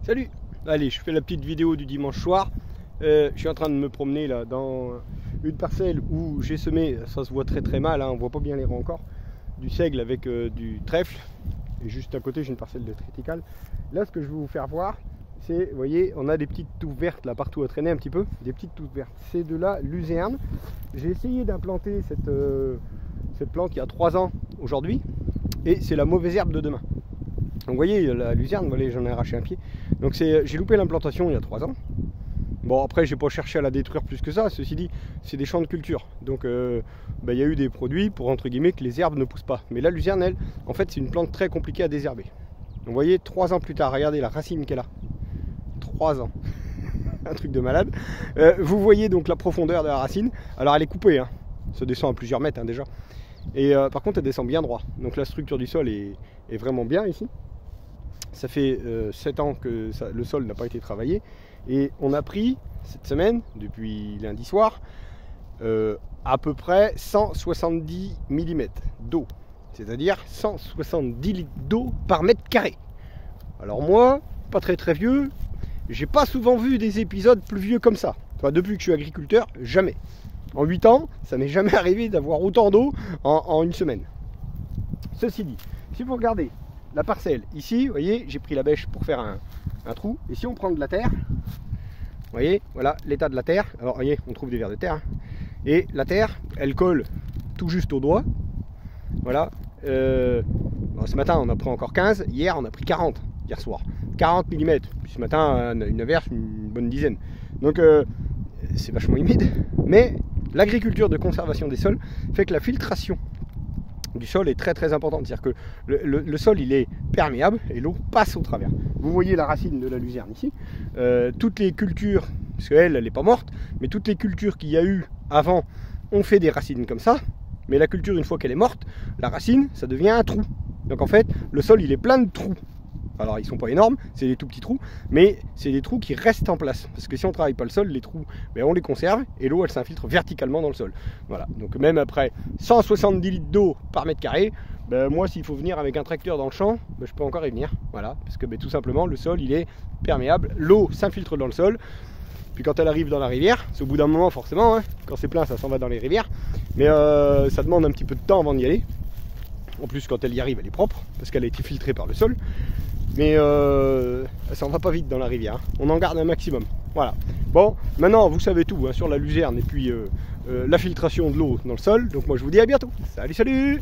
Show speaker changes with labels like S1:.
S1: Salut! Allez, je fais la petite vidéo du dimanche soir. Je suis en train de me promener là dans une parcelle où j'ai semé, ça se voit très mal, hein, on voit pas bien les rangs encore, du seigle avec du trèfle. Et juste à côté j'ai une parcelle de triticale. Là ce que je vais vous faire voir, c'est, vous voyez, on a des petites touffes vertes là partout à traîner un petit peu, des petites touffes vertes. C'est de la luzerne. J'ai essayé d'implanter cette plante il y a 3 ans aujourd'hui, et c'est la mauvaise herbe de demain. Donc vous voyez la luzerne, voilà, j'en ai arraché un pied. Donc j'ai loupé l'implantation il y a 3 ans. Bon, après j'ai pas cherché à la détruire plus que ça, ceci dit c'est des champs de culture. Donc il y a eu des produits pour entre guillemets que les herbes ne poussent pas. Mais la luzerne, elle, en fait c'est une plante très compliquée à désherber. Donc vous voyez 3 ans plus tard, regardez la racine qu'elle a. 3 ans. Un truc de malade. Vous voyez donc la profondeur de la racine. Alors elle est coupée, hein. Ça descend à plusieurs mètres hein, déjà. Et par contre elle descend bien droit. Donc la structure du sol est vraiment bien ici. Ça fait 7 ans que le sol n'a pas été travaillé. Et on a pris cette semaine, depuis lundi soir, à peu près 170 mm d'eau. C'est-à-dire 170 litres d'eau par mètre carré. Alors moi, pas très vieux, j'ai pas souvent vu des épisodes pluvieux comme ça. Enfin, depuis que je suis agriculteur, jamais. En 8 ans, ça m'est jamais arrivé d'avoir autant d'eau en une semaine. Ceci dit, si vous regardez la parcelle ici, vous voyez, j'ai pris la bêche pour faire un trou. Et si on prend de la terre, vous voyez, voilà l'état de la terre. Alors, vous voyez, on trouve des vers de terre. Hein. Et la terre, elle colle tout juste au doigt. Voilà. Bon, ce matin, on a pris encore 15. Hier, on a pris 40. Hier soir. 40 mm. Puis ce matin, une averse, une bonne dizaine. Donc, c'est vachement humide. Mais l'agriculture de conservation des sols fait que la filtration du sol est très importante. C'est-à-dire que le sol, il est perméable et l'eau passe au travers. Vous voyez la racine de la luzerne ici. Toutes les cultures, parce qu'elle n'est pas morte, mais toutes les cultures qu'il y a eu avant ont fait des racines comme ça. Mais la culture, une fois qu'elle est morte, la racine, ça devient un trou. Donc en fait, le sol, il est plein de trous. Alors ils sont pas énormes, c'est des tout petits trous, mais c'est des trous qui restent en place. Parce que si on ne travaille pas le sol, les trous, on les conserve et l'eau elle s'infiltre verticalement dans le sol. Voilà, donc même après 170 litres d'eau par mètre carré, moi s'il faut venir avec un tracteur dans le champ, je peux encore y venir. Voilà, parce que tout simplement le sol il est perméable, l'eau s'infiltre dans le sol. Puis quand elle arrive dans la rivière, c'est au bout d'un moment forcément, hein, quand c'est plein ça s'en va dans les rivières, mais ça demande un petit peu de temps avant d'y aller. En plus quand elle y arrive elle est propre, parce qu'elle a été filtrée par le sol. Mais ça en va pas vite dans la rivière, hein. On en garde un maximum. Voilà. Bon, maintenant vous savez tout hein, sur la luzerne et puis la filtration de l'eau dans le sol. Donc moi je vous dis à bientôt. Salut, salut!